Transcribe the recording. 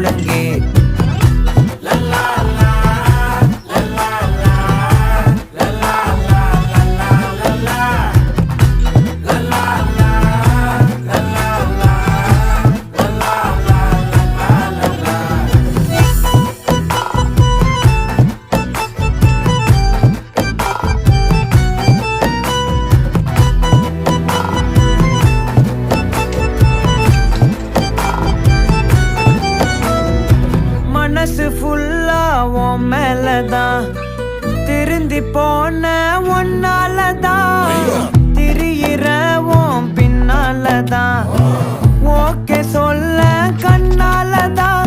முழங்கே மனசு ஃபுல்லா உன் மேலதான் திருந்தி போன ஒன்னாலதான் திரியிற உன் பின்னாலதான் ஓகே சொல்ல கண்ணாலதான்